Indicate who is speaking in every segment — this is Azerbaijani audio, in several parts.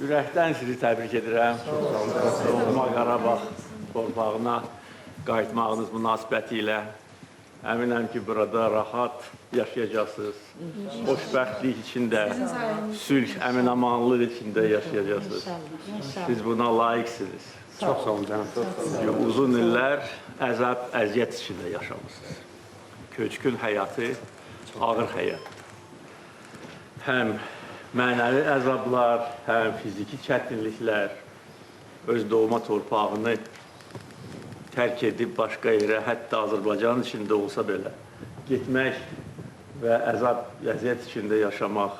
Speaker 1: Ürəkdən sizi təbrik edirəm. Doğma Qarabağ torpağına qayıtmağınız münasibəti ilə əminəm ki, burada rahat yaşayacaqsınız. Xoşbəxtlik içində, sülh, əmin-amanlıq içində yaşayacaqsınız. Siz buna layiqsiniz.
Speaker 2: Çox sağ olun canım.
Speaker 1: Uzun illər əzab, əziyyət içində yaşamışsınız. Köçkün həyatı, ağır həyat. Həm mənəvi əzablar, həm fiziki çətinliklər, öz doğma torpağını tərk edib başqa yerə, hətta Azərbaycan içində olsa belə, getmək və əzab, əziyyət içində yaşamaq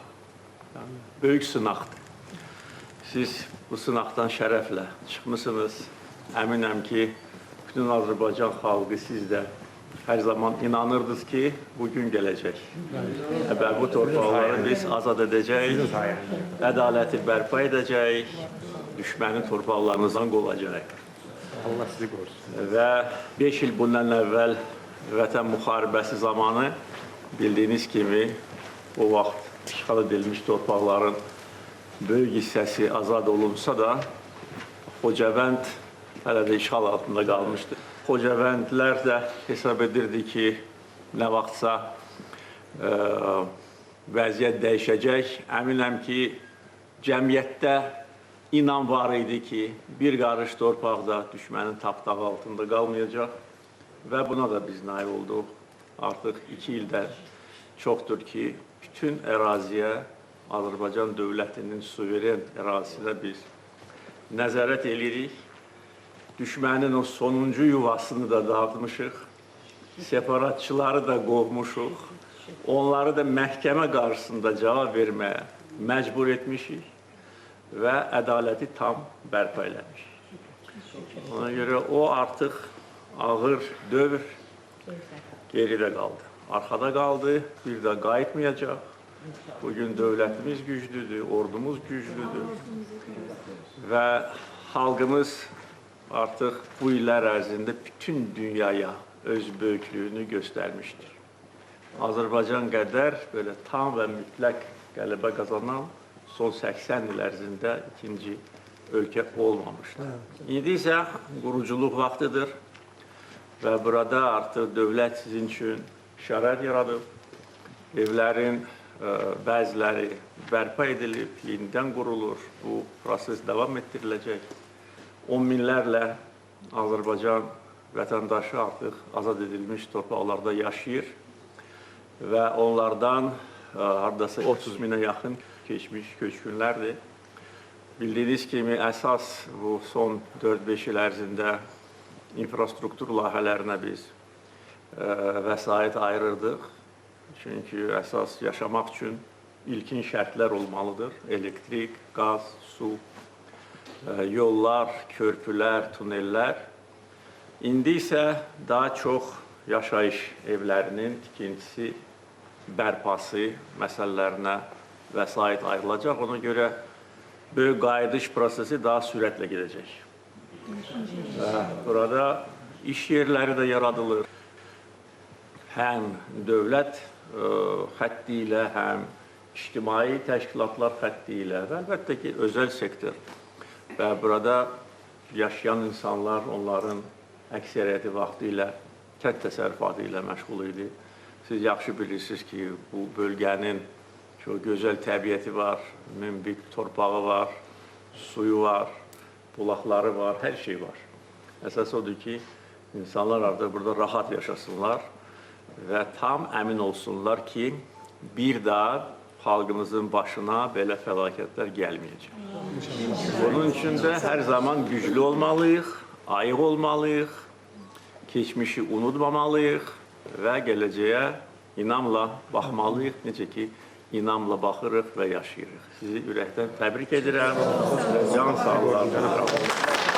Speaker 1: böyük sınaqdır. Siz bu sınaqdan şərəflə çıxmışsınız. Əminəm ki, bütün Azərbaycan xalqı siz də hər zaman inanırdınız ki, bugün gələcək. Və bu torpaqları biz azad edəcəyik, ədaləti bərpa edəcəyik, düşmənin torpaqlarınızdan qovacaq.
Speaker 2: Allah sizi qorusun.
Speaker 1: Və 5 il bundan əvvəl Vətən müharibəsi zamanı bildiyiniz kimi o vaxt işğal edilmiş torpaqların böyük hissəsi azad olunsa da Xocavənd hələ də işğal altında qalmışdı. Xocavəndlər də hesab edirdi ki, nə vaxtsa vəziyyət dəyişəcək. Əminəm ki, cəmiyyətdə inan var idi ki, bir qarış torpaqda düşmənin tapdağı altında qalmayacaq və buna da biz nail olduq. Artıq 2 ildən çoxdur ki, bütün əraziyə Azərbaycan dövlətinin suveren ərazisinə biz nəzarət edirik. Düşmənin o sonuncu yuvasını da dağıtmışıq, separatçıları da qovmuşuq, onları da məhkəmə qarşısında cavab verməyə məcbur etmişik və ədaləti tam bərpa eləmişik. Ona görə o artıq ağır dövr geridə qaldı, arxada qaldı, bir də qayıtmayacaq. Bugün dövlətimiz güclüdür, ordumuz güclüdür və xalqımız artıq bu illər ərzində bütün dünyaya öz böyüklüyünü göstərmişdir. Azərbaycan qədər belə tam və mütləq qələbə qazanan son 80 il ərzində ikinci ölkə olmamışdır. İndi isə quruculuq vaxtıdır və burada artıq dövlət sizin üçün şərait yaradıb. Evlərin bəziləri bərpa edilib, yenidən qurulur. Bu proses davam etdiriləcək. 10 minlərlə Azərbaycan vətəndaşı artıq azad edilmiş torpaqlarda yaşayır və onlardan hardasa 30 minə yaxın keçmiş köçkünlərdir. Bildiyiniz kimi, əsas bu son 4-5 il ərzində infrastruktur layihələrinə biz vəsait ayırırdıq. Çünki əsas yaşamaq üçün ilkin şərtlər olmalıdır. Elektrik, qaz, su, yollar, körpülər, tunellər. İndi isə daha çox yaşayış evlərinin tikintisi, bərpası məsələlərinə vəsait ayrılacaq. Ona görə böyük qayıdış prosesi daha sürətlə gedəcək. Burada iş yerləri də yaradılır. Həm dövlət xətti ilə, həm ictimai təşkilatlar xətti ilə və əlbəttə ki, özəl sektor. Və burada yaşayan insanlar, onların əksəriyyəti vaxtı ilə kənd təsərrüfatı ilə məşğul idi. Siz yaxşı bilirsiniz ki, bu bölgənin çox gözəl təbiəti var, münbit torpağı var, suyu var, bulaqları var, hər şey var. Əsas odur ki, insanlar artıq burada rahat yaşasınlar və tam əmin olsunlar ki, bir daha xalqımızın başına belə fəlakətlər gəlməyəcək. Bunun üçün də hər zaman güclü olmalıyıq, ayıq olmalıyıq, keçmişi unutmamalıyıq və gələcəyə inamla baxmalıyıq, necə ki, inamla baxırıq və yaşayırıq. Sizi ürəkdən təbrik edirəm, can sağlıqlar.